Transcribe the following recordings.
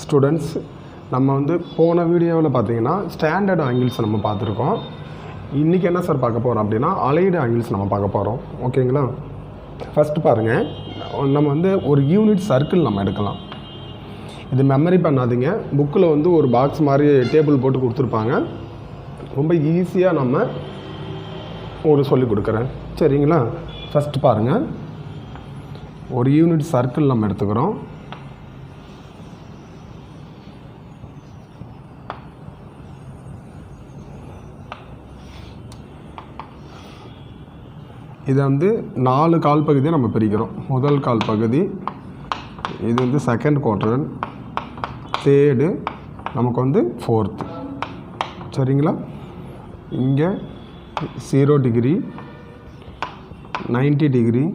Students, நம்ம வந்து போன வீடியோவில் பார்த்தீங்கன்னா ஸ்டாண்டர்ட் ஆங்கிள்ஸ் நம்ம பார்த்துருக்கோம். இன்றைக்கி என்ன சார் பார்க்க போகிறோம் அப்படின்னா அலைடு ஆங்கிள்ஸ் நம்ம பார்க்க போகிறோம். ஓகேங்களா? ஃபஸ்ட்டு பாருங்கள், நம்ம வந்து ஒரு யூனிட் சர்க்கிள் நம்ம எடுக்கலாம். இது மெமரி பண்ணாதீங்க, புக்கில் வந்து ஒரு பாக்ஸ் மாதிரி டேபிள் போட்டு கொடுத்துருப்பாங்க. ரொம்ப ஈஸியாக நம்ம ஒரு சொல்லி கொடுக்குறேன், சரிங்களா? ஃபஸ்ட்டு பாருங்கள், ஒரு யூனிட் சர்க்கிள் நம்ம எடுத்துக்கிறோம். இதை வந்து 4 கால் பகுதியை நம்ம பிரிக்கிறோம். முதல் கால் பகுதி, இது வந்து செகண்ட் குவாட்ரண்ட், தேர்டு, நமக்கு வந்து ஃபோர்த்து, சரிங்களா? இங்கே 0 டிகிரி, 90 டிகிரி,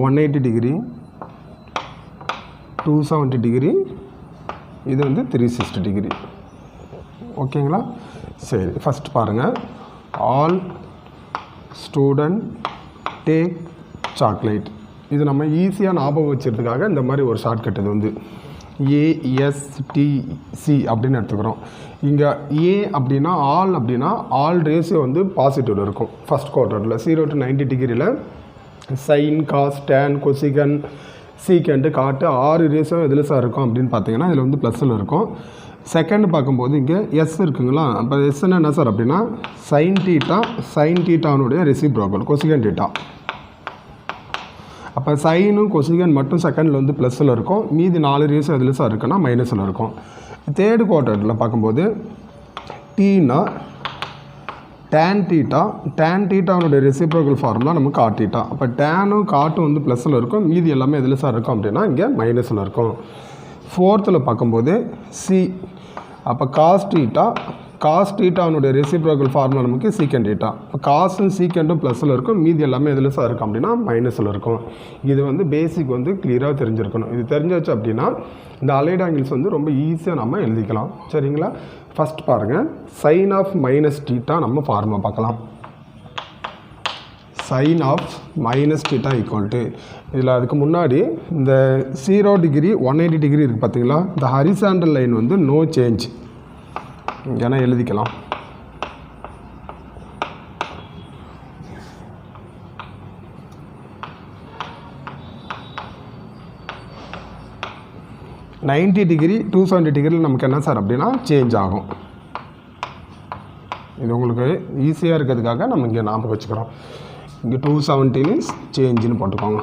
180 டிகிரி, 270 டிகிரி, இது வந்து 360 டிகிரி. ஓகேங்களா? சரி, ஃபஸ்ட் பாருங்கள். All student take chocolate. இது நம்ம ஈஸியாக ஞாபகம் வச்சுக்கிறதுக்காக இந்த மாதிரி ஒரு ஷார்ட்கட். இது வந்து ASTC அப்படின்னு எடுத்துக்கிறோம். இங்கே ஏ அப்படின்னா ஆல் அப்படின்னா ஆல் ரேஷியோ வந்து பாசிட்டிவ் இருக்கும். ஃபஸ்ட் குவார்ட்டரில் 0 to 90 டிகிரியில் சைன், காஸ், டேன், கொசிகன், சீக்கண்ட்டு, காட்டு 6 ரேஷியோ எதில் சார் இருக்கும் அப்படின்னு பார்த்தீங்கன்னா இதில் வந்து ப்ளஸில் இருக்கும். செகண்ட் பார்க்கும்போது இங்கே எஸ் இருக்குங்களா? அப்போ எஸ்ன்னா என்ன சார் அப்படின்னா சைன் டீட்டானுடைய ரெசிப்ரோக்கல் கொசிகன் டீட்டா. அப்போ சைனும் கொசிகன் மட்டும் செகண்டில் வந்து ப்ளஸில் இருக்கும். மீதி 4 ரேஷியோ எதில் சார் இருக்குன்னா மைனஸில் இருக்கும். தேர்டு குவார்ட்டரில் பார்க்கும்போது டீனா டேன் டீட்டானுடைய ரெசிப்ரோக்கல் ஃபார்முலா நமக்கு காட் டீட்டா. அப்போ டேனும் காட்டும் வந்து ப்ளஸில் இருக்கும். மீதி எல்லாமே எதில் சார் இருக்கும் அப்படின்னா இங்கே மைனஸில் இருக்கும். ஃபோர்த்தில் பார்க்கும்போது சி, அப்போ காஸ் டீட்டானுடைய ரெசிப்ரோக்கல் ஃபார்முலா நமக்கு சீக்கண்ட் டீட்டா. இப்போ காசும் சீக்கண்டும் ப்ளஸில் இருக்கும். மீதி எல்லாமே எதில் சார் இருக்கும் அப்படின்னா மைனஸில் இருக்கும். இது வந்து பேசிக் வந்து கிளியராக தெரிஞ்சிருக்கணும். இது தெரிஞ்சிச்சு அப்படின்னா இந்த அலைட் ஆங்கிள்ஸ் வந்து ரொம்ப ஈஸியாக நம்ம எழுதிக்கலாம், சரிங்களா? ஃபஸ்ட் பாருங்கள், சைன் ஆஃப் மைனஸ் டீட்டா நம்ம ஃபார்முலா பார்க்கலாம். Sine of minus theta equal to, இதில் அதுக்கு முன்னாடி இந்த 0 டிகிரி 180 டிகிரி இருக்குது பார்த்தீங்களா? இந்த ஹரிசாண்டல் லைன் வந்து நோ சேஞ்ச் ஏன்னா எழுதிக்கலாம். $90 டிகிரி 270 டிகிரியில் நமக்கு என்ன சார் அப்படின்னா சேஞ்ச் ஆகும். இது உங்களுக்கு ஈஸியாக இருக்கிறதுக்காக நம்ம இங்கே ஞாபகம் வச்சுக்கிறோம். இங்கே 270 சேஞ்சுன்னு போட்டுக்கோங்க.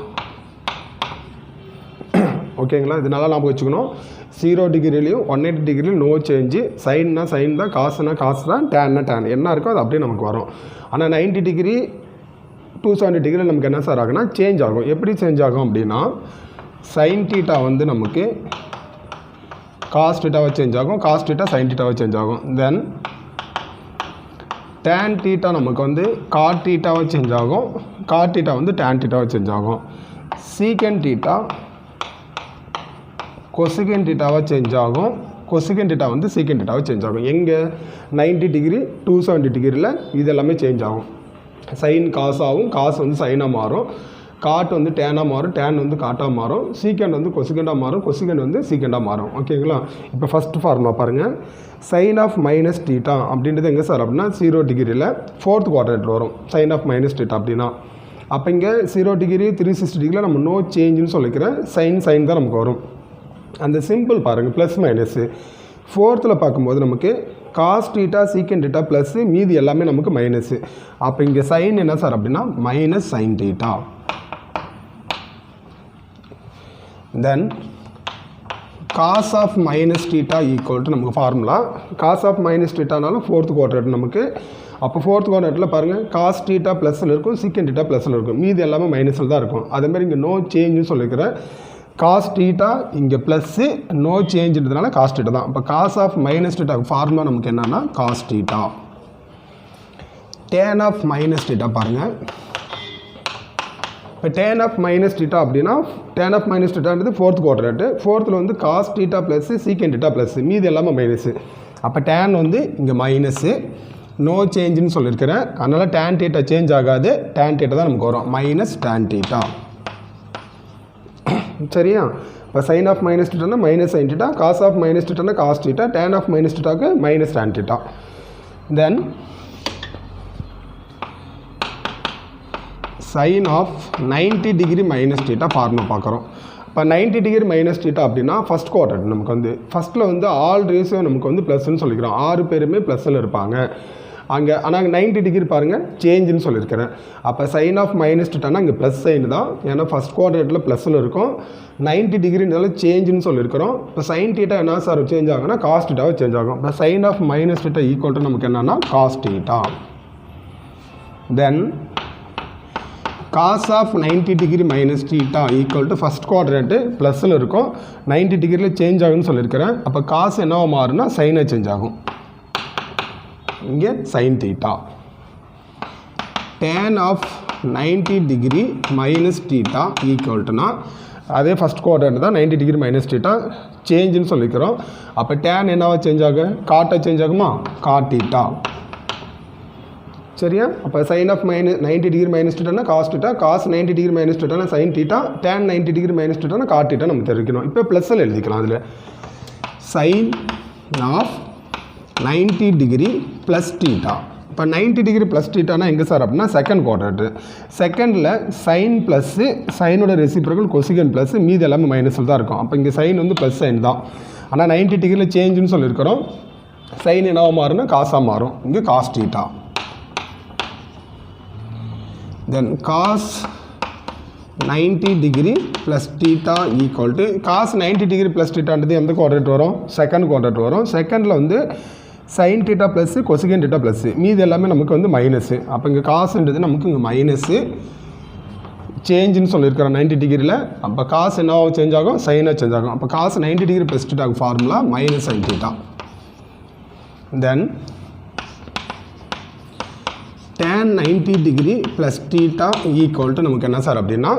ஓகேங்களா? இது நல்லா ஞாபகம் வச்சுக்கணும். 0 டிகிரிலையும் 180 டிகிரிலையும் நோ சேஞ்சு. சைன்னா சைன் தான், காசுனா காசு தான், டேன்னா டேன், என்ன இருக்கோ அது அப்படியே நமக்கு வரும். ஆனால் 90 டிகிரி 270 டிகிரியில் நமக்கு என்ன சார் ஆகுனா சேஞ்ச் ஆகும். எப்படி சேஞ்ச் ஆகும் அப்படின்னா சைன் டீட்டா வந்து நமக்கு காஸ் டீட்டாவாக சேஞ்ச் ஆகும், காஸ் டீட்டா சைன் டீட்டாவாக சேஞ்ச் ஆகும். தென் டேன் டீட்டா நமக்கு வந்து காட் டீட்டாவாக சேஞ்ச் ஆகும், காட் டீட்டா வந்து டேன் டீட்டாவாக சேஞ்ச் ஆகும். சீக்கண்ட் டீட்டா கொசிகன் டீட்டாவாக சேஞ்ச் ஆகும், கொசிகன் டீட்டா வந்து சீக்கண்ட் டீட்டாவாக சேஞ்ச் ஆகும். எங்கே 90 டிகிரி 270 டிகிரியில் இது எல்லாமே சேஞ்ச் ஆகும். சைன் காசாகவும், காசு வந்து சைனாக மாறும், காட் வந்து டேனாக மாறும், டேன் வந்து காட்டாக மாறும், சீக்கண்ட் வந்து கொசிகண்டாக மாறும், கொசிகண்ட் வந்து சீக்கண்டாக மாறும். ஓகேங்களா? இப்போ ஃபஸ்ட்டு ஃபார்முலா பாருங்கள். சைன் ஆஃப் மைனஸ் டீட்டா அப்படின்றது எங்கே சார் அப்படின்னா 0 டிகிரியில் ஃபோர்த் குவாட்ரண்ட்டில் வரும் சைன் ஆஃப் மைனஸ் டீட்டா அப்படின்னா. அப்போ இங்கே 0 டிகிரி 360 டிகிரியில் நம்ம நோ சேஞ்சுன்னு சொல்லிக்கிறேன். சைன் தான் நமக்கு வரும். அந்த சிம்பிள் பாருங்கள், ப்ளஸ் மைனஸு. ஃபோர்த்தில் பார்க்கும்போது நமக்கு cos theta secant theta plus, மீதி எல்லாமே நமக்கு மைனஸு. அப்போ இங்கே சைன் என்ன சார் அப்படின்னா minus sine theta. Then cos of minus theta equal to நமக்கு ஃபார்முலா. காஸ் ஆஃப் மைனஸ் டீட்டானாலும் ஃபோர்த் குவாட்ரண்ட் நமக்கு. அப்போ ஃபோர்த் குவாட்ரண்ட்டில் பாருங்கள், காஸ் டீட்டா ப்ளஸில் இருக்கும், சீக்கண்ட் டீட்டா ப்ளஸில் இருக்கும், மீதி எல்லாமே மைனஸில் தான் இருக்கும். அதேமாதிரி இங்கே நோ சேஞ்சுன்னு சொல்லிக்கிறேன். காஸ் டீட்டா இங்கே ப்ளஸ்ஸு, நோ சேஞ்சுன்றதுனால காஸ் டீட்டா தான். இப்போ cos of minus theta formula நமக்கு என்னென்னா cos theta. Tan of minus theta பாருங்கள். இப்போ டேன் ஆஃப் மைனஸ் டீட்டா அப்படின்னா டேன் ஆஃப் மைனஸ் டீட்டான்றது ஃபோர்த் குவாட்ரண்ட்டு. ஃபோர்த்தில் வந்து cos theta plus, secant theta plus, மீதி எல்லாமே மைனஸு. அப்போ டேன் வந்து இங்கே மைனஸு, நோ சேஞ்சுன்னு சொல்லியிருக்கிறேன். அதனால் டேன் டீட்டா சேஞ்ச் ஆகாது, டேன் டீட்டா தான் நமக்கு வரும், மைனஸ் டேன் டீட்டா. சரியா? இப்போ சைன் ஆஃப் மைனஸ் டீட்டானா minus sine theta, cos of minus டீட்டானா cos theta, tan of minus டீட்டாக்கு minus tan theta. Then sine of 90 degree minus theta formula பார்க்குறோம். இப்போ 90 டிகிரி மைனஸ் டீட்டா அப்படின்னா ஃபஸ்ட் குவாட்ரண்ட் நமக்கு வந்து ஃபஸ்ட்டில் வந்து ஆல் ரேஷியோ நமக்கு வந்து ப்ளஸ்ன்னு சொல்லிக்கிறோம். 6 பேருமே ப்ளஸ்ஸில் இருப்பாங்க அங்கே. ஆனால் 90 டிகிரி பாருங்கள் சேஞ்சுன்னு சொல்லியிருக்கிறேன். அப்போ சைன் ஆஃப் மைனஸ் டீட்டானா இங்கே ப்ளஸ் சைன் தான், ஏன்னா ஃபஸ்ட் குவாட்ரண்ட்டில் ப்ளஸ்ஸில் இருக்கும். 90 டிகிரினால சேஞ்சுன்னு சொல்லியிருக்கிறோம். இப்போ சைன் டீட்டா என்ன சார் சேஞ்ச் ஆகும்னா காஸ் டீட்டாவை சேஞ்ச் ஆகும். இப்போ sine of minus theta equal to நமக்கு என்னென்னா cos theta. Then cos of 90 degree minus theta equal to first quadrant ப்ளஸில் இருக்கும், 90 டிகிரியில் சேஞ்ச் ஆகும்னு சொல்லியிருக்கிறேன். அப்போ காசு என்னவோ மாறுனா சைனாக சேஞ்ச் ஆகும். இங்கே sine theta. Tan of 90 degree minus theta equal டுனா அதே ஃபஸ்ட் குவாட்ரண்ட் தான் 90 டிகிரி மைனஸ் டீட்டா சேஞ்சுன்னு சொல்லிக்கிறோம். அப்போ டேன் என்னவா சேஞ்ச் ஆகும், காட்டாக சேஞ்ச் ஆகுமா, காட் டீட்டா. சரியா? அப்போ சைன் ஆஃப் 90 டிகிரி மைனஸ் டீட்டானா cos theta, cos 90 degree minus டீட்டானா sine theta, tan 90 degree minus டீட்டானா காட் டீட்டா நம்ம தெரிவிக்கணும். இப்போ ப்ளஸ்ஸில் எழுதிக்கலாம். அதில் sine of 90 degree plus theta. இப்போ 90 டிகிரி ப்ளஸ் டீட்டானா எங்கே சார் அப்படின்னா செகண்ட் குவாட்ரண்ட்டு. செகண்டில் சைன் ப்ளஸ்ஸு சைனோட ரெசிப்ரோக்கல் கொசிகன் ப்ளஸ் மீது எல்லாமே மைனஸில் தான் இருக்கும். அப்போ இங்கே சைன் வந்து ப்ளஸ் சைன் தான், ஆனால் 90 டிகிரியில் சேஞ்சுன்னு சொல்லியிருக்கிறோம். சைன் என்னவா மாறும்னா காசாக மாறும், இங்கே cos theta. Then cos 90 degree plus theta equal to cos 90 degree plus theta ன்றது எந்த குவாட்ரண்ட் வரும், செகண்ட் குவாட்ரண்ட் வரும். செகண்டில் வந்து sin theta plus cosecant theta plus மீது எல்லாமே நமக்கு வந்து மைனஸு. அப்போ இங்கே காசுன்றது நமக்கு இங்கே மைனஸு சேஞ்சுன்னு சொல்லியிருக்கிறோம் 90 டிகிரியில். அப்போ காசு என்னவோ சேஞ்ச் ஆகும், சைனாக சேஞ்ச் ஆகும். அப்போ காசு 90 டிகிரி ப்ளஸ் டீட்டாக்கு formula minus sine theta. Then tan 90 degree plus theta equal to நமக்கு என்ன சார் அப்படின்னா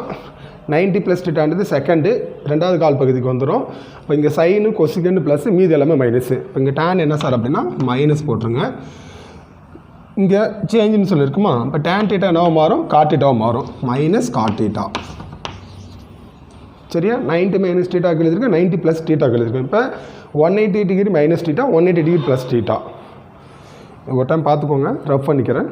90 ப்ளஸ் டீட்டான்றது செகண்டு ரெண்டாவது கால் பகுதிக்கு வந்துடும். இப்போ இங்கே சைனு கொசிகன் ப்ளஸ் மீது எல்லாமே மைனஸு. இப்போ இங்கே tan என்ன சார் அப்படின்னா மைனஸ் போட்டுருங்க. இங்கே சேஞ்சுன்னு சொல்லியிருக்குமா, இப்போ tan டீட்டா என்னவோ மாறும், காட் டீட்டாவும் மாறும், மைனஸ் காட் டீட்டா. சரியா? 90 மைனஸ் டீட்டாக்கு எழுதிருக்கு, 90 ப்ளஸ் டீட்டாக்கு எழுதிருக்கு. இப்போ 180 degree minus theta, 180 degree plus theta. ஒரு டைம் பார்த்துக்கோங்க, ரஃப் பண்ணிக்கிறேன்.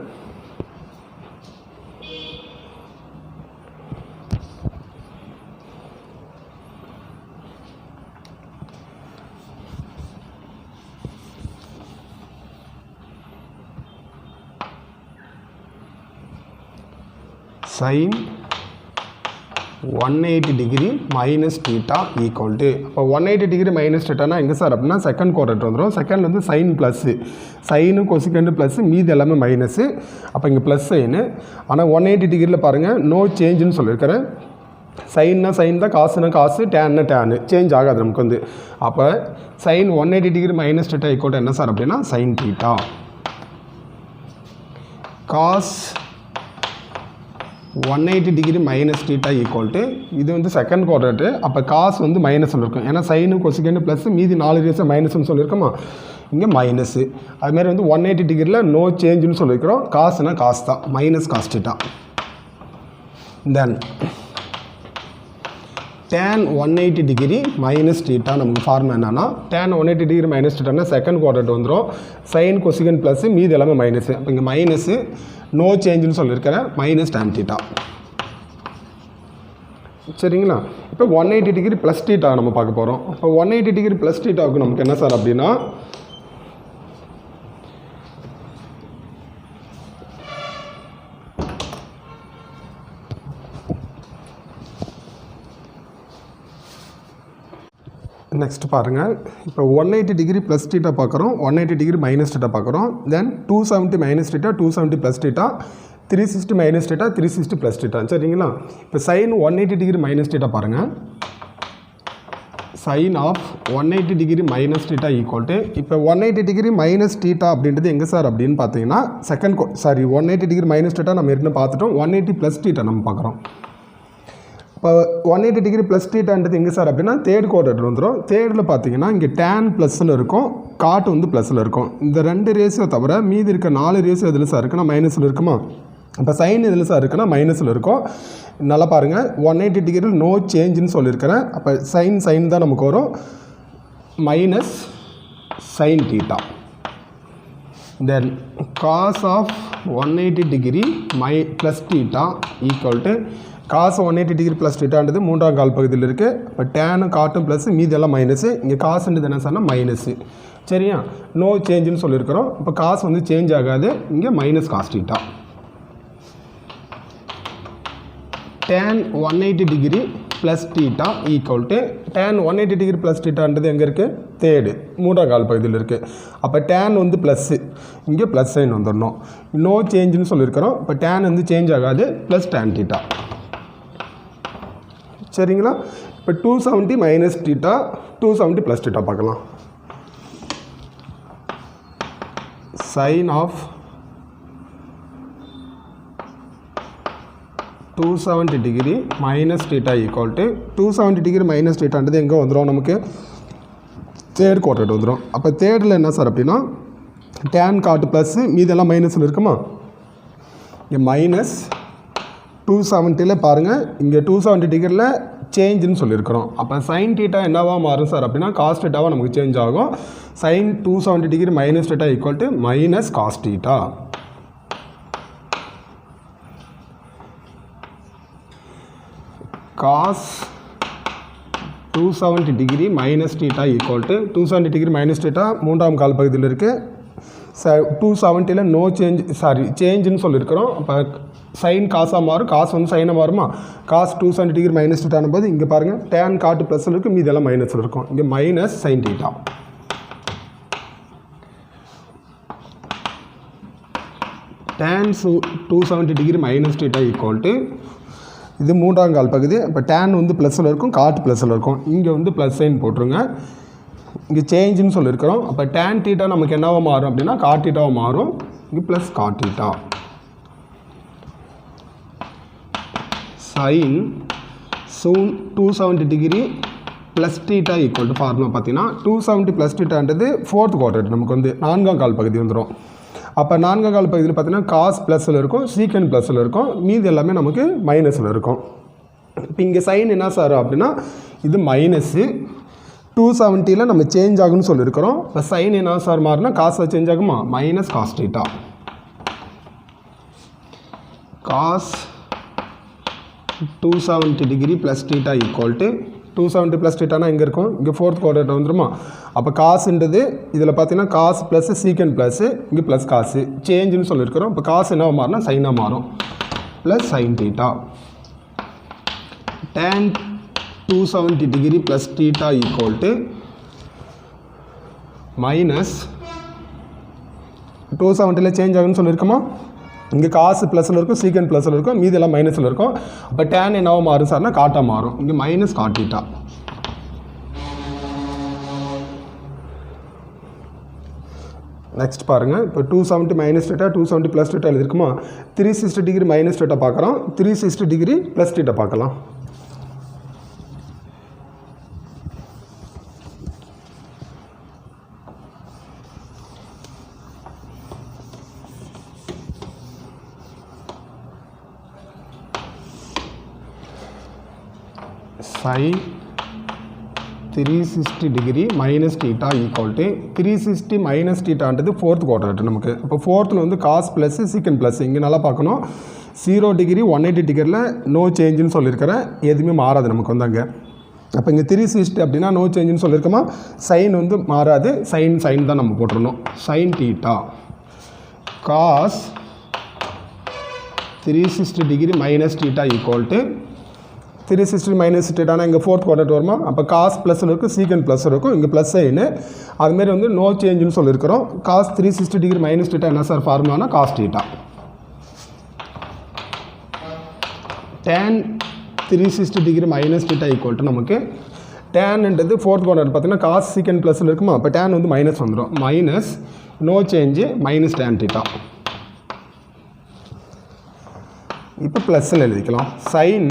sin 180 degree minus theta equal to இப்போ 180 டிகிரி மைனஸ் டீட்டானா எங்கே சார் அப்படின்னா செகண்ட் குவாட்ரண்ட் வந்துடும். செகண்ட் வந்து சைன் ப்ளஸ்ஸு சைனு கொசிகண்டு ப்ளஸ்ஸு மீது எல்லாமே மைனஸு. அப்போ இங்கே ப்ளஸ் சைனு. ஆனால் 180 டிகிரியில் பாருங்கள் நோ சேஞ்சுன்னு சொல்லியிருக்கிறேன். சைன்னா சைன் தான், காசுனா காசு, டேன்னா டேனு, சேஞ்ச் ஆகாது நமக்கு வந்து. அப்போ sine 180 degree minus theta equal to என்ன சார் அப்படின்னா sine theta. Cos 180 degree minus theta equal to இது வந்து செகண்ட் குவாட்ரண்ட்டு. அப்போ காசு வந்து மைனஸில் இருக்கும், ஏன்னா சைனு கொசிகண்டு ப்ளஸ் மீதி 4 ரேஸை மைனஸ்ன்னு சொல்லியிருக்கோமா, இங்கே மைனஸு. அதுமாதிரி வந்து 180 டிகிரியில் நோ சேஞ்சுன்னு சொல்லியிருக்கிறோம். காசுனா காசு தான், minus cos theta. Then tan 180 degree minus theta நமக்கு ஃபார்முலா என்னன்னா tan 180 டிகிரி மைனஸ் டீட்டானா செகண்ட் குவாட்ரண்ட் வந்துடும். சைன் கொசிகன் ப்ளஸ் மீது எல்லாமே மைனஸு. அப்போ இங்கே மைனஸு நோ சேஞ்சுன்னு சொல்லியிருக்கிறேன், மைனஸ் tan டீட்டா. சரிங்களா? இப்போ 180 டிகிரி ப்ளஸ் டீட்டா நம்ம பார்க்க போகிறோம். இப்போ 180 டிகிரி ப்ளஸ் டீட்டாவுக்கு நமக்கு என்ன சார் அப்படின்னா நெக்ஸ்ட் பாருங்கள். இப்போ 180 டிகிரி ப்ளஸ் டீட்டா பார்க்குறோம், 180 டிகிரி மைனஸ் டீட்டா பார்க்குறோம். Then 270 minus theta, 270 plus theta, 360 minus theta, 360 plus theta. சரிங்களா? இப்போ சைன் 180 டிகிரி மைனஸ் டீட்டா பாருங்கள். Sine of 180 degree minus theta equal to இப்போ 180 டிகிரி மைனஸ் டீட்டா அப்படின்றது எங்கே சார் அப்படின்னு பார்த்தீங்கன்னா செகண்ட் 180 டிகிரி மைனஸ் டீட்டா நம்ம ஏற்கனவே பார்த்துட்டோம். 180 ப்ளஸ் டீட்டா நம்ம பார்க்குறோம். இப்போ 180 டிகிரி ப்ளஸ் டீட்டான்றது எங்கே சார் அப்படின்னா தேர்ட் குவாட்ரண்ட் வந்துடும். தேர்டில் பார்த்தீங்கன்னா இங்கே டேன் ப்ளஸில் இருக்கும், காட்டு வந்து ப்ளஸில் இருக்கும். இந்த 2 ரேஸியோ தவிர மீதி இருக்க 4 ரேஸியோ எதில் சார் இருக்குன்னா மைனஸில் இருக்குமா. இப்போ சைன் இதில் சார் இருக்குன்னா மைனஸில் இருக்கும். நல்லா பாருங்கள், 180 டிகிரியில் நோ சேஞ்சுன்னு சொல்லியிருக்கிறேன். அப்போ சைன் தான் நமக்கு வரும், minus sine theta. Then cos of 180 degree plus theta equal to cos 180 degree plus தீட்டான்றது மூன்றாம் கால் பகுதியில் இருக்குது. இப்போ டேனும் காட்டும் ப்ளஸ் மீதெல்லாம் மைனஸு. இங்கே காசுன்றது என்ன சார்னா மைனஸு. சரியா, நோ சேஞ்சுன்னு சொல்லியிருக்கிறோம். இப்போ காசு வந்து சேஞ்ச் ஆகாது, இங்கே minus cos theta. tan 180 degree plus theta equal to tan 180 degree plus தீட்டான்றது எங்கே இருக்குது, தேர்டு மூன்றாம் கால் பகுதியில் இருக்குது. அப்போ tan வந்து ப்ளஸ்ஸு, இங்கே ப்ளஸ் சைன் வந்துடணும். நோ சேஞ்சுன்னு சொல்லியிருக்கிறோம். இப்போ tan வந்து சேஞ்ச் ஆகாது, ப்ளஸ் tan தீட்டா. சரிங்களா, இப்போ 270 மைனஸ் தீட்டா 270 ப்ளஸ் தீட்டா பார்க்கலாம். Sine of 270 degree minus theta equal to 270 degree minus தீட்டான்றது எங்கே வந்துடும், நமக்கு தேர்ட் குவாட்ரண்ட் வந்துடும். அப்போ தேர்டில் என்ன சார் அப்படின்னா tan காட்டு ப்ளஸ்ஸு மீதெல்லாம் மைனஸில் இருக்குமா, இங்கே மைனஸ் 270 பாருங்கள், இங்கே 270 டிகிரியில் சேஞ்சுன்னு சொல்லியிருக்கிறோம். அப்போ சைன் தீட்டா என்னவா மாறும் சார் அப்படின்னா காஸ் தீட்டாவாக நமக்கு சேஞ்ச் ஆகும். Sine 270 degree minus theta equal to minus cos theta. Cos 270 degree minus theta equal to 270 degree minus theta மூன்றாம் கால் பகுதியில் இருக்குது. 270 நோ சேஞ்சுன்னு சொல்லியிருக்கிறோம். அப்போ சைன் காசாக மாறும், காசு வந்து சைனாக மாறுமா. காஸ் 270 டிகிரி மைனஸ் தீட்டான போது இங்கே பாருங்கள் டேன் காட்டு ப்ளஸில் இருக்குது, மீதெல்லாம் மைனஸில் இருக்கும். இங்கே minus sine theta. tan 270 degree minus theta equal to இது மூன்றாம் கால் பகுதி. இப்போ tan வந்து ப்ளஸில் இருக்கும், காட்டு ப்ளஸில் இருக்கும். இங்கே வந்து ப்ளஸ் சைன் போட்டுருங்க. இங்கே சேஞ்சுன்னு சொல்லியிருக்கிறோம். அப்போ tan தீட்டா நமக்கு என்னவா மாறும் அப்படின்னா காட் தீட்டாவாக மாறும். இங்கே plus cot theta. Sine 270 degree plus theta equal to formula பார்த்தீங்கன்னா 270 ப்ளஸ் தீட்டான்றது ஃபோர்த் குவாட்ரண்ட், நமக்கு வந்து நான்காம் கால் பகுதி வந்துடும். அப்போ நான்காம் கால் பகுதியில் பார்த்தீங்கன்னா காஸ் ப்ளஸில் இருக்கும், சீக்கன் ப்ளஸில் இருக்கும், மீது எல்லாமே நமக்கு மைனஸில் இருக்கும். இப்போ இங்கே சைன் என்ன சார் அப்படின்னா இது மைனஸு 270 நம்ம சேஞ்ச் ஆகுன்னு சொல்லியிருக்கிறோம். இப்போ சைன் என்ன சார் மாறுனா காசாக சேஞ்ச் ஆகுமா, minus cos theta. Cos 270 degree plus theta equal to 270 plus தீட்டானா எங்கே இருக்கும், இங்கே ஃபோர்த் குவாட்ரண்ட் வந்துருமா. அப்போ காசுன்றது இதில் பார்த்தீங்கன்னா காசு ப்ளஸ் சீக்கன் ப்ளஸ்ஸு, இங்கே ப்ளஸ் காசு சேஞ்சுன்னு சொல்லியிருக்கிறோம். இப்போ காசு என்ன மாறுனா சைனாக மாறும், plus sine theta. tan 270 degree plus theta equal to minus 270 change ஆகுன்னு சொல்லியிருக்கோமா. இங்கே காசு ப்ளஸில் இருக்கும், சீக்கன் ப்ளஸில் இருக்கும், மீதெல்லாம் மைனஸில் இருக்கும். அப்போ tan என்னவோ மாறும் சார்னா காட்டாக மாறும். இங்கே மைனஸ் காட் தீட்டா. நெக்ஸ்ட் பாருங்கள், இப்போ 270 மைனஸ் தீட்டா 270 ப்ளஸ் தீட்டா எழுதிருக்குமா. 360 டிகிரி மைனஸ் தீட்டா பார்க்குறோம், 360 டிகிரி ப்ளஸ் தீட்டா பார்க்கலாம். sin 360 degree minus theta equal to 360 minus தீட்டான்றது ஃபோர்த் குவாட்ரண்ட் நமக்கு. இப்போ ஃபோர்த்தில் வந்து காஸ் ப்ளஸ் சீக்கன் ப்ளஸ் இங்கே நல்லா பார்க்கணும். 0 டிகிரி 180 டிகிரியில் நோ சேஞ்சுன்னு சொல்லியிருக்கிறேன், எதுவுமே மாறாது நமக்கு வந்து அங்கே. அப்போ இங்கே 360 அப்படின்னா நோ சேஞ்சுன்னு சொல்லியிருக்கோமா. சைன் வந்து மாறாது, சைன் தான் நம்ம போட்டுருணும். Sine theta cos 360 degree minus theta equal to 360 minus தீட்டானா இங்கே ஃபோர்த் குவாட்ரண்ட் வருமா. அப்போ காஸ் ப்ளஸில் இருக்கும், சீக்கன் ப்ளஸ் இருக்கும், இங்கே ப்ளஸ் சைனு. அதுமாரி வந்து நோ சேஞ்சுன்னு சொல்லியிருக்கிறோம். காஸ் 360 டிகிரி மைனஸ் தீட்டா என்ன சார் ஃபார்முலானா cos theta. tan 360 degree minus theta equal to நமக்கு டேன்ன்றது ஃபோர்த் குவாட்ரண்ட் பார்த்தீங்கன்னா காஸ் சீக்கன் ப்ளஸில் இருக்குமா. அப்போ tan வந்து மைனஸ் வந்துடும், minus no change minus tan theta. இப்போ ப்ளஸ்ஸில் எழுதிக்கலாம். சைன்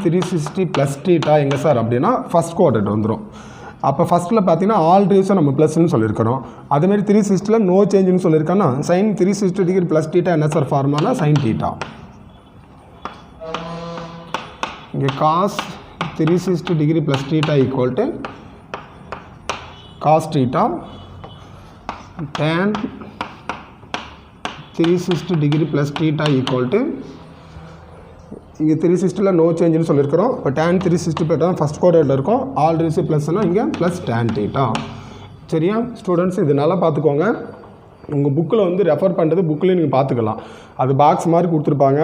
360 ப்ளஸ் தீட்டா எங்கே சார் அப்படின்னா ஃபஸ்ட் குவாட்ரண்ட் வந்துடும். அப்போ ஃபஸ்ட்டில் பார்த்தீங்கன்னா ஆல் ரேஸும் நம்ம ப்ளஸ்ன்னு சொல்லியிருக்கிறோம். அதேமாதிரி 360 நோ சேஞ்சுன்னு சொல்லியிருக்கோன்னா சைன் 360 டிகிரி ப்ளஸ் டீட்டா என்ன சார் ஃபார்முலா சைன் டீட்டா. இங்கே cos 360 degree plus theta equal to cos theta tan 360 degree plus theta equal to இங்கே 360 நோ சேஞ்சுன்னு சொல்லியிருக்கிறோம். இப்போ tan 360 போய்ட்டு தான் ஃபஸ்ட் குவாட்ரண்ட்டில் இருக்கும். ஆல் ரேஸு ப்ளஸ்னால் இங்கே ப்ளஸ் tan டீட்டா. சரியா ஸ்டூடெண்ட்ஸ், இது நல்லா பார்த்துக்கோங்க. உங்கள் புக்கில் வந்து ரெஃபர் பண்ணுறது புக்கில் நீங்கள் பார்த்துக்கலாம். அது பாக்ஸ் மாதிரி கொடுத்துருப்பாங்க.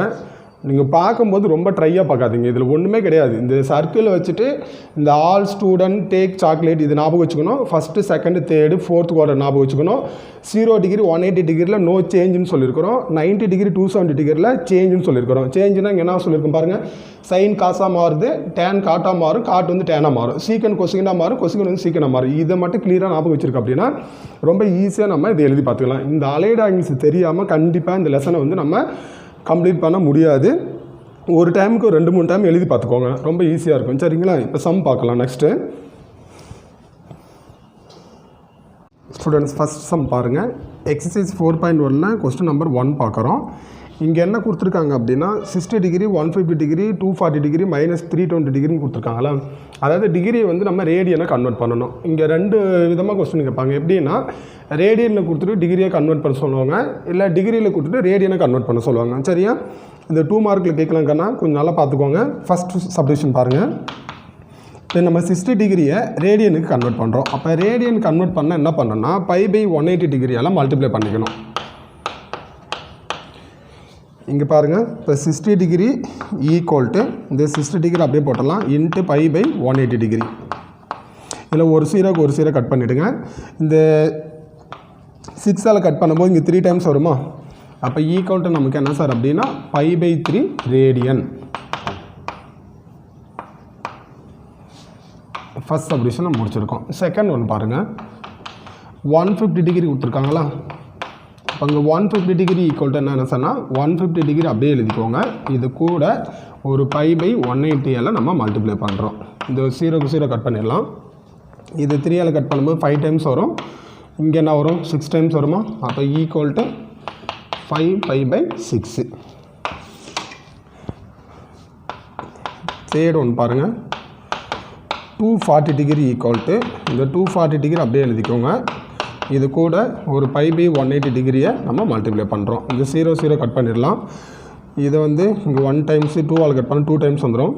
நீங்கள் பார்க்கும்போது ரொம்ப ட்ரையாக பார்க்காதீங்க. இதில் ஒன்றுமே கிடையாது. இந்த சர்க்கிளை வச்சுட்டு இந்த ஆல் ஸ்டூடெண்ட் டேக் சாக்லேட் இது ஞாபகம் வச்சுக்கணும். First second third fourth quarter ஞாபகம் வச்சுக்கணும். 0 டிகிரி 180 டிகிரியில் நோ சேஞ்சுன்னு சொல்லியிருக்கிறோம். 90 டிகிரி 270 டிகிரியில் சேஞ்சுன்னு சொல்லியிருக்கிறோம். சேஞ்சுனா இங்கே என்ன சொல்லியிருக்கோம் பாருங்கள். சைன் காசாக மாறுது, டேன் காட்டாக மாறும், காட்டு வந்து டேனாக மாறும், சீக்கன் கொசிகனாக மாறும், கொசிகன் வந்து சீக்கனாக மாறும். இதை மட்டும் கிளியராக ஞாபகம் வச்சுருக்கோம் அப்படின்னா ரொம்ப ஈஸியாக நம்ம இதை எழுதி பார்த்துக்கலாம். இந்த அலைடு ஆங்கிள்ஸ் தெரியாமல் கண்டிப்பாக இந்த லெசனை வந்து நம்ம கம்ப்ளீட் பண்ண முடியாது. ஒரு டைமுக்கு 2-3 டைம் எழுதி பார்த்துக்கோங்க, ரொம்ப ஈஸியாக இருக்கும். சரிங்களா, இப்போ சம் பார்க்கலாம். நெக்ஸ்ட்டு ஸ்டூடெண்ட்ஸ் ஃபஸ்ட் சம் பாருங்கள். எக்ஸசைஸ் 4.1 கொஸ்டின் நம்பர் 1 பார்க்குறோம். இங்கே என்ன கொடுத்துருக்காங்க அப்படின்னா 60 டிகிரி 150 டிகிரி 240 டிகிரி -320 டிகிரின்னு கொடுத்துருக்காங்களா. அதாவது டிகிரியை வந்து நம்ம ரேடியனை கன்வெர்ட் பண்ணணும். இங்கே 2 விதமாக கொஸ்டின் கேட்பாங்க. எப்படின்னா ரேடியனில் கொடுத்துட்டு டிகிரியை கன்வெர்ட் பண்ண சொல்லுவாங்க, இல்லை டிகிரியில் கொடுத்துட்டு ரேடியனை கன்வெர்ட் பண்ண சொல்லுவாங்க. சரியா, இந்த 2 மார்க்கில் கேட்கலாங்கன்னா கொஞ்சம் நல்லா பார்த்துக்கோங்க. ஃபஸ்ட் சப்டிவிஷன் பாருங்கள். இப்போ நம்ம 60 டிகிரியை ரேடியனுக்கு கன்வெர்ட் பண்ணுறோம். அப்போ ரேடியன் கன்வெர்ட் பண்ணால் என்ன பண்ணணும்னா π/180 டிகிரியால் மல்டிப்ளை பண்ணிக்கணும். இங்கே பாருங்கள், இப்போ 60 டிகிரி ஈக்குவல் டு இந்த 60 டிகிரி அப்படியே போட்டலாம் இன்ட்டு π/180 டிகிரி. இதில் ஒரு சீரை கட் பண்ணிவிடுங்க. இந்த 6ஆல் கட் பண்ணும்போது இங்கே 3 டைம்ஸ் வருமா. அப்போ ஈக்குவல் டு நமக்கு என்ன சார் அப்படின்னா π/3 ரேடியன். ஃபஸ்ட் சப்டிவிஷன் நம்ம முடிச்சிருக்கோம். செகண்ட் ஒன்று பாருங்கள். 150 டிகிரி கொடுத்துருக்காங்களா. இப்போ அங்கே 150 டிகிரி ஈக்குவல் டு என்ன சொன்னால் 150 டிகிரி அப்படியே எழுதிக்கோங்க. இது கூட ஒரு π/180 நம்ம மல்டிப்ளை பண்ணுறோம். இந்த 0 கட் பண்ணிடலாம். இது 3ஆல் கட் பண்ணும்போது 5 டைம்ஸ் வரும். இங்கே என்ன வரும் 6 டைம்ஸ் வருமா. அப்போ ஈக்குவல் டு 5π/6. தேர்ட் ஒன்று பாருங்கள். 240 டிகிரி ஈக்குவல் டு இந்த 240 டிகிரி அப்படியே எழுதிக்கோங்க. இது கூட ஒரு π/180 டிகிரியை நம்ம மல்டிப்ளை பண்ணுறோம். இந்த 0 கட் பண்ணிடலாம். இதை வந்து இங்கே 1 டைம்ஸு 2ஆல் கட் பண்ணால் 2 டைம்ஸ் வந்துடும்.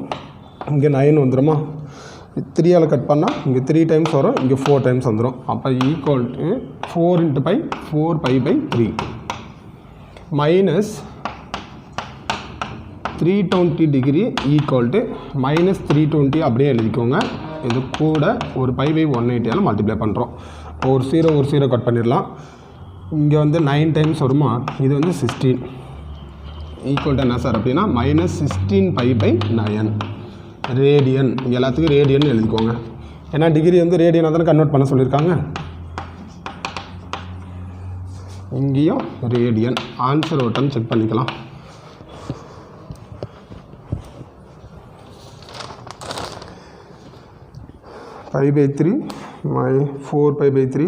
இங்கே 9 வந்துடுமா. 3ஆல் கட் பண்ணால் இங்கே 3 டைம்ஸ் வரும், இங்கே 4 டைம்ஸ் வந்துடும். அப்போ equal to 4 × π 4π/3 -320 degree equal to -320 அப்படியே எழுதிக்கோங்க. இது கூட ஒரு π/180 மல்டிப்ளை பண்ணுறோம். ஒரு 0 கட் பண்ணிடலாம். இங்கே வந்து 9 டைம்ஸ் வருமா. இது வந்து 16 ஈக்குவல் டு என்ன சார் அப்படின்னா -16π/9 ரேடியன். இங்கே எல்லாத்துக்கும் ரேடியன் எழுதிக்கோங்க. ஏன்னா டிகிரி வந்து ரேடியனாக தானே கன்வெர்ட் பண்ண சொல்லியிருக்காங்க. இங்கேயும் ரேடியன். ஆன்சர் ஒரு டைம் செக் பண்ணிக்கலாம். π/3 4π/3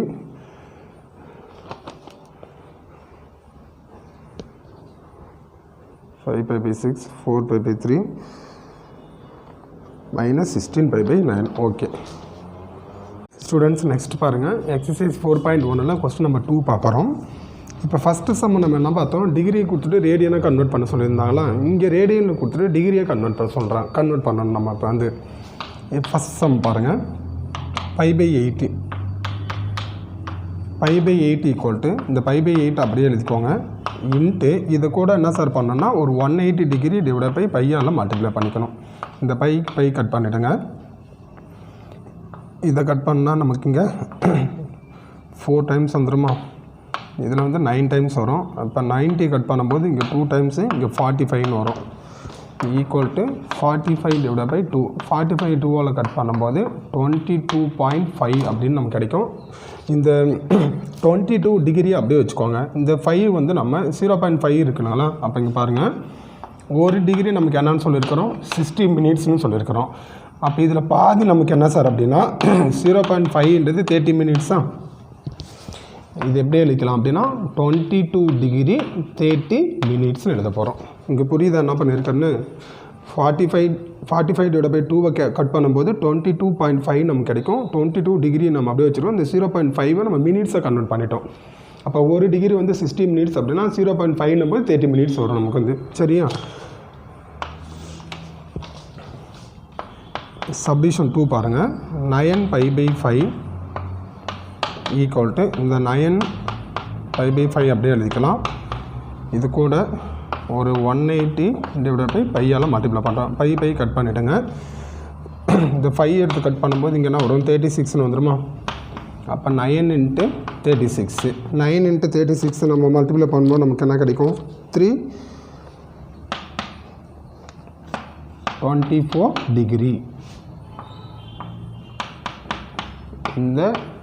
5π/6 4π/3 -16π/9. ஓகே ஸ்டூடெண்ட்ஸ், நெக்ஸ்ட் பாருங்கள். எக்ஸசைஸ் 4.1 கொஸ்டின் நம்பர் 2 பார்க்குறோம். இப்போ ஃபஸ்ட்டு சம் நம்ம என்ன பார்த்தோம், டிகிரியை கொடுத்துட்டு ரேடியனை கன்வெர்ட் பண்ண சொல்லியிருந்தாங்களா. இங்கே ரேடியனில் கொடுத்துட்டு டிகிரியை கன்வெர்ட் பண்ணணும். நம்ம இப்போ வந்து ஃபஸ்ட் சம் பாருங்கள். π/8 ஈக்குவல் டு இந்த π/8 அப்படியே எழுதிக்கோங்க. இன்ட்டு இது கூட என்ன சார் பண்ணோன்னா ஒரு 180 டிகிரி டிவைட் பை பையால் மல்டிப்ளை பண்ணிக்கணும். இந்த பை கட் பண்ணிவிடுங்க. இதை கட் பண்ணால் நமக்கு இங்கே 4 டைம்ஸ் வந்துடுமா. இதில் வந்து 9 டைம்ஸ் வரும். இப்போ 90 கட் பண்ணும்போது இங்கே 2 டைம்ஸு இங்கே 45 வரும். Equal to 45 divide by 2. 45 2ஆல் கட் பண்ணும்போது 22.5 அப்படின்னு நமக்கு கிடைக்கும். இந்த 22 டிகிரி அப்படியே வச்சுக்கோங்க. இந்த 5 வந்து நம்ம 0.5 இருக்குனால அப்போ இங்கே பாருங்கள், ஒரு டிகிரி நமக்கு என்னன்னு சொல்லியிருக்கிறோம் 60 மினிட்ஸ்னு சொல்லியிருக்கிறோம். அப்போ இதில் பாதி நமக்கு என்ன சார் அப்படின்னா 0.5ன்றது 30 மினிட்ஸ் தான். இது எப்படி எழுதிக்கலாம் அப்படின்னா 22 டிகிரி 30 மினிட்ஸ்னு எழுத போகிறோம். இங்கே புரியுதா என்ன பண்ணியிருக்கேன்னு? 45/2 கட் பண்ணும்போது 22.5 நமக்கு கிடைக்கும். 22 டிகிரி நம்ம அப்படியே வச்சுருக்கோம். இந்த 0.5 நம்ம மினிட்ஸை கன்வெர்ட் பண்ணிட்டோம். அப்போ ஒரு டிகிரி வந்து 60 மினிட்ஸ் அப்படின்னா 0.5 போது 30 மினிட்ஸ் வரும் நமக்கு வந்து. சரியா? சப்டிஷன் 2 பாருங்கள். 9π/5 ஈக்குவல் டு இந்த 9π/5 அப்படியே எழுதிக்கலாம். இது கூட ஒரு 180/π மல்டிப்ளை பண்ணுறோம். பை கட் பண்ணிவிடுங்க. இந்த 5 எடுத்து கட் பண்ணும்போது இங்கே என்ன வரும்? 36ன்னு வந்துடுமா? அப்போ 9 × 36 9 × 36 நம்ம மல்டிப்ளை பண்ணும்போது நமக்கு என்ன கிடைக்கும்? 324 டிகிரி.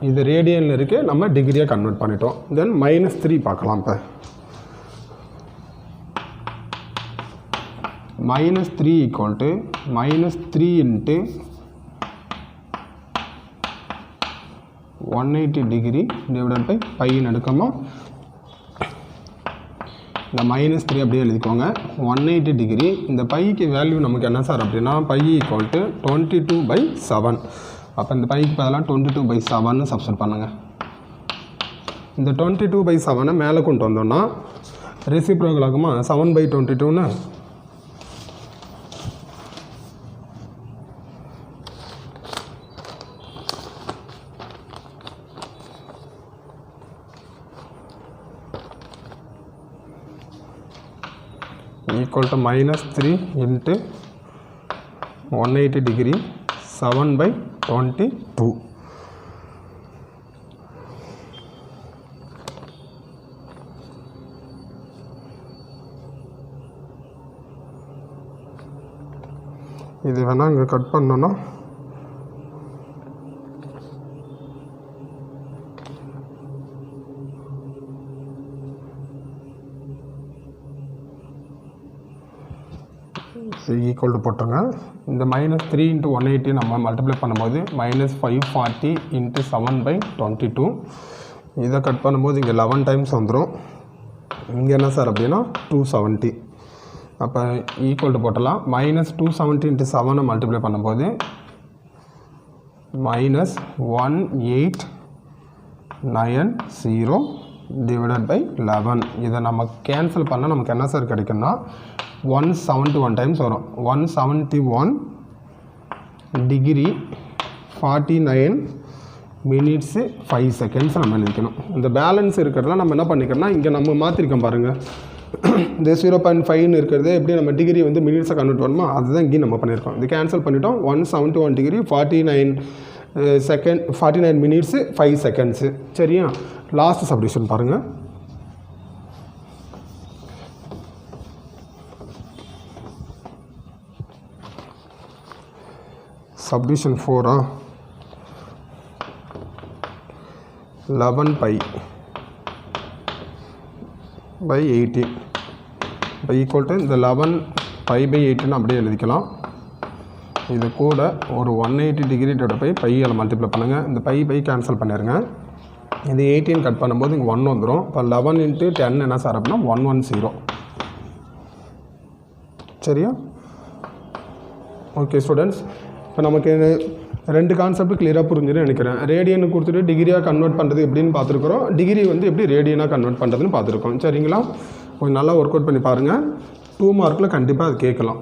இது ரேடியனில் இருக்குது, நம்ம டிகிரியாக கன்வெர்ட் பண்ணிட்டோம். தென் -3 பார்க்கலாம். இப்போ -3 equal to -3 × 180 degree divided by பைன்னு எடுக்கமா. இந்த -3 அப்படியே எழுதிக்கோங்க. 180 டிகிரி. இந்த பைக்கு வேல்யூ நமக்கு என்ன சார் அப்படின்னா π ஈக்குவல் டு 22/7. அப்போ இந்த பைக்கு பதிலாக 22/7ன்னு சப்ஸ்டிட்யூட் பண்ணுங்கள். இந்த 22/7 மேலே கொண்டு வந்தோம்னா ரெசிப்ரோக்கல் ஆகுமா? 7/22ன்னு. Equal to -3 × 180 degree 7/22. இது வேணால் இங்கே கட் பண்ணோன்னா ஈக்குவல் டு போட்டுருங்க. இந்த -3 × 180 நம்ம மல்டிப்ளை பண்ணும்போது -540 × 7/22. இதை கட் பண்ணும்போது இங்கே 11 டைம்ஸ் வந்துடும். இங்கே என்ன சார் அப்படின்னா 270. அப்போ ஈக்குவல் டு போட்டலாம். -270 × 7 மல்டிப்ளை பண்ணும்போது -1890 டிவைடட் பை 11. இதை நம்ம கேன்சல் பண்ணால் நமக்கு என்ன சார் கிடைக்குன்னா 171 டைம்ஸ் வரும். 171 டிகிரி 49 மினிட்ஸு 5 செகண்ட்ஸ் நம்ம எழுதிக்கணும். இந்த பேலன்ஸ் இருக்கிறதுலாம் நம்ம என்ன பண்ணிக்கிறோம்னா இங்கே நம்ம மாற்றிருக்கோம் பாருங்கள். இந்த 0.5ன்னு இருக்கிறது எப்படி நம்ம டிகிரி வந்து மினிட்ஸை கன்வெர்ட் பண்ணணுமோ அதுதான் இங்கேயும் நம்ம பண்ணியிருக்கோம். இது கேன்சல் பண்ணிட்டோம். 171 டிகிரி 49 மினிட்ஸு 5 செகண்ட்ஸு. சரியா? லாஸ்ட் சப்டிஷன் பாருங்கள். சப்டிஷன் 4 11π/18 ஈக்குவல் டு இந்த 11π/18 அப்படியே எழுதிக்கலாம். இது கூட ஒரு 180 டிகிரி டிவைட் பை பையால் மல்டிப்ளை பண்ணுங்கள். இந்த பை கேன்சல் பண்ணிடுங்க. இது 18 கட் பண்ணும்போது இங்கே 1 வந்துடும். இப்போ 11 × 10 என்ன சார் அப்படின்னா 110. சரியா? ஓகே ஸ்டூடெண்ட்ஸ், இப்போ நமக்கு 2 கான்செப்ட் கிளியராக புரிஞ்சுன்னு நினைக்கிறேன். ரேடியனு கொடுத்துட்டு டிகிரியாக கன்வெர்ட் பண்ணுறது எப்படின்னு பார்த்துருக்குறோம். டிகிரி வந்து எப்படி ரேடியனாக கன்வெர்ட் பண்ணுறதுன்னு பார்த்துருக்கோம். சரிங்களா? கொஞ்சம் நல்லா ஒர்க் அவுட் பண்ணி பாருங்கள். 2 மார்க்கில் கண்டிப்பாக அது கேட்கலாம்.